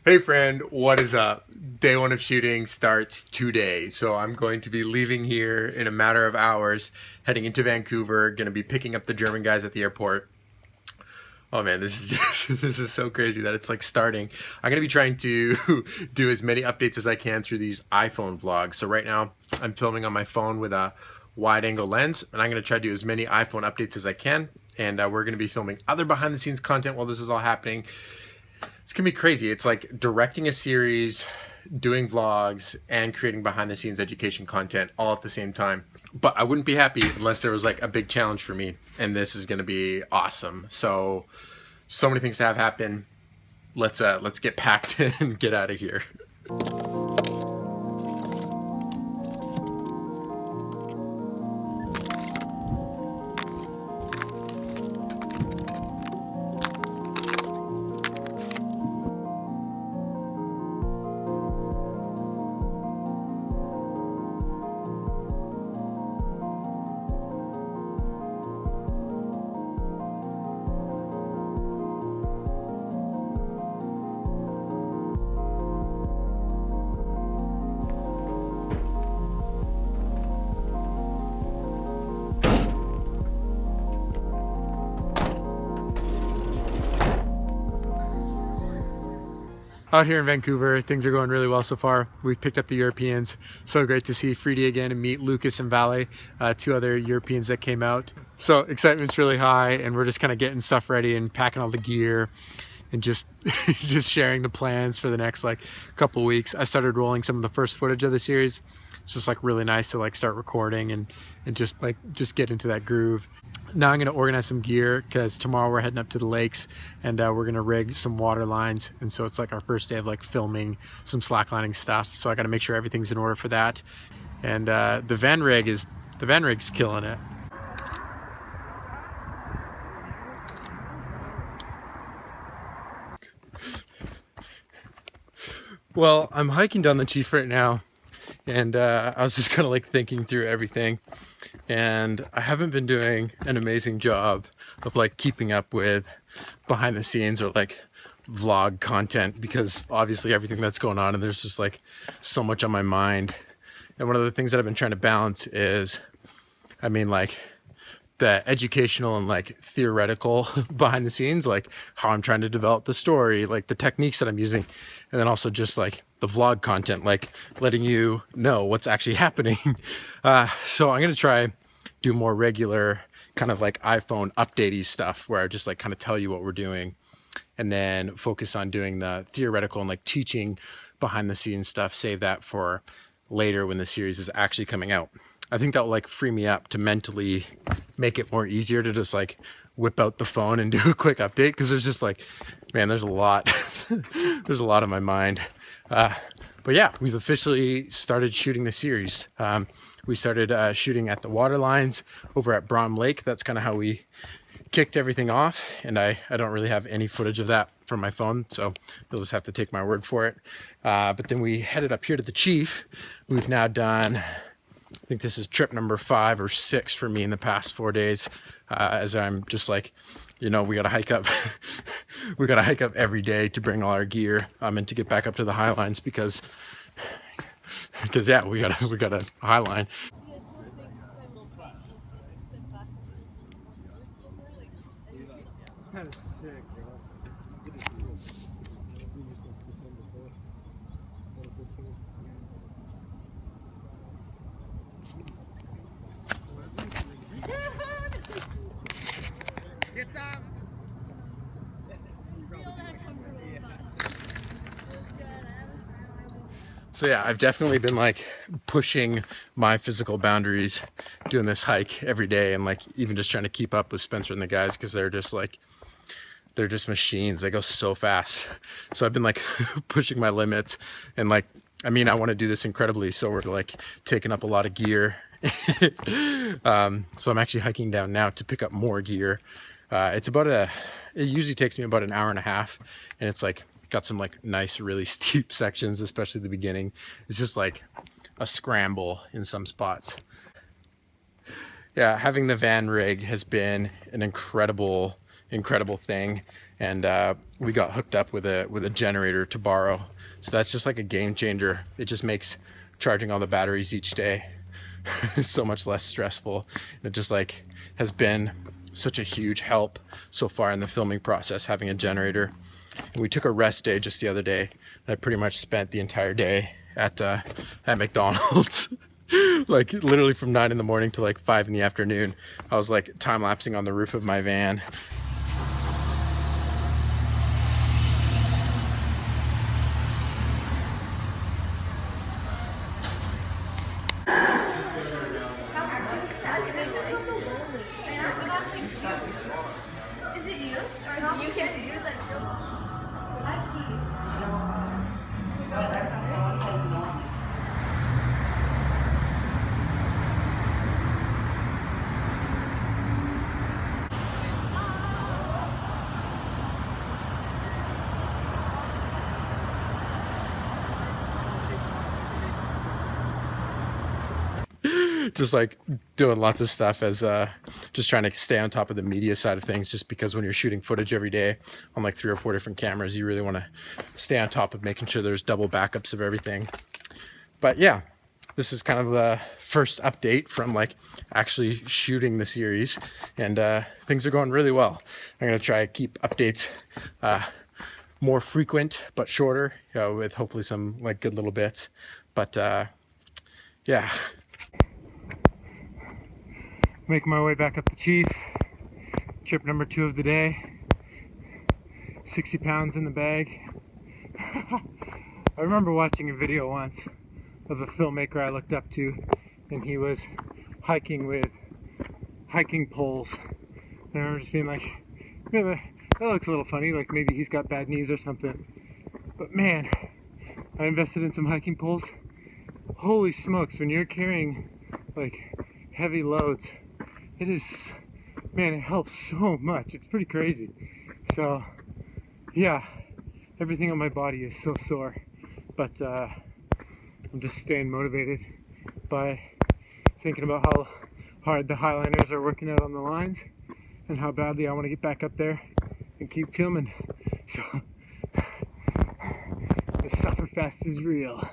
Hey friend, what is up? Day one of shooting starts today. So I'm going to be leaving here in a matter of hours, heading into Vancouver, going to be picking up the German guys at the airport. Oh man, this is just, this is so crazy that it's like starting. I'm going to be trying to do as many updates as I can through these iPhone vlogs. So right now I'm filming on my phone with a wide angle lens, and I'm going to try to do as many iPhone updates as I can. And we're going to be filming other behind the scenes content while this is all happening. It's gonna be crazy. It's like directing a series, doing vlogs, and creating behind the scenes education content all at the same time. But I wouldn't be happy unless there was like a big challenge for me, and this is gonna be awesome. So many things to have happen. Let's get packed and get out of here. Out here in Vancouver, things are going really well so far. We've picked up the Europeans. So great to see Freedy again and meet Lucas and Valet, two other Europeans that came out. So excitement's really high, and we're just kind of getting stuff ready and packing all the gear and just just sharing the plans for the next like couple weeks. I started rolling some of the first footage of the series. It's just like really nice to like start recording and just get into that groove. Now I'm going to organize some gear because tomorrow we're heading up to the lakes, and we're going to rig some water lines. And so it's like our first day of like filming some slacklining stuff. So I got to make sure everything's in order for that. And the van rig's killing it. Well, I'm hiking down the Chief right now, and I was just kind of like thinking through everything. And I haven't been doing an amazing job of like keeping up with behind the scenes or like vlog content, because obviously everything that's going on, and there's just like so much on my mind. And one of the things that I've been trying to balance is, I mean, like the educational and like theoretical behind the scenes, like how I'm trying to develop the story, like the techniques that I'm using, and then also just like the vlog content, like letting you know what's actually happening. So I'm going to try do more regular kind of like iPhone updatey stuff where I just like kind of tell you what we're doing, and then focus on doing the theoretical and like teaching behind the scenes stuff. Save that for later when the series is actually coming out. I think that will like free me up to mentally make it more easier to just like whip out the phone and do a quick update, because there's just like, man, there's a lot. There's a lot on my mind. But yeah, we've officially started shooting the series. We started shooting at the water lines over at Brom Lake. That's kind of how we kicked everything off, and I don't really have any footage of that from my phone, so you'll just have to take my word for it. But then we headed up here to the Chief. We've now done, I think this is trip number 5 or 6 for me in the past 4 days, as I'm just like, you know, we got to hike up. We got to hike up every day to bring all our gear, and to get back up to the Highlines because yeah, we got a Highline. So yeah, I've definitely been like pushing my physical boundaries doing this hike every day, and like even just trying to keep up with Spencer and the guys, because they're just machines. They go so fast. So I've been like pushing my limits, and like, I mean, I want to do this incredibly, so we're like taking up a lot of gear. So I'm actually hiking down now to pick up more gear. It usually takes me about an hour and a half, and it's like got some like nice, really steep sections, especially the beginning. It's just like a scramble in some spots. Yeah, having the van rig has been an incredible incredible thing. And we got hooked up with a generator to borrow. So that's just like a game changer. It just makes charging all the batteries each day so much less stressful. It just like has been such a huge help so far in the filming process, having a generator. And we took a rest day just the other day, and I pretty much spent the entire day at McDonald's. Like literally from 9 in the morning to like 5 in the afternoon. I was like time lapsing on the roof of my van. Is it used or is it you can't use it? I have keys. Just like doing lots of stuff as just trying to stay on top of the media side of things, just because when you're shooting footage every day on like 3 or 4 different cameras, you really want to stay on top of making sure there's double backups of everything. But yeah, this is kind of the first update from like actually shooting the series, and things are going really well. I'm going to try to keep updates more frequent but shorter, you know, with hopefully some like good little bits. But yeah. Making my way back up the Chief. Trip number 2 of the day. 60 pounds in the bag. I remember watching a video once of a filmmaker I looked up to, and he was hiking with hiking poles. And I remember just being like, yeah, that looks a little funny, like maybe he's got bad knees or something. But man, I invested in some hiking poles. Holy smokes, when you're carrying like heavy loads, it is, man, it helps so much. It's pretty crazy. So yeah, everything on my body is so sore, but I'm just staying motivated by thinking about how hard the Highliners are working out on the lines and how badly I want to get back up there and keep filming. So the sufferfest is real.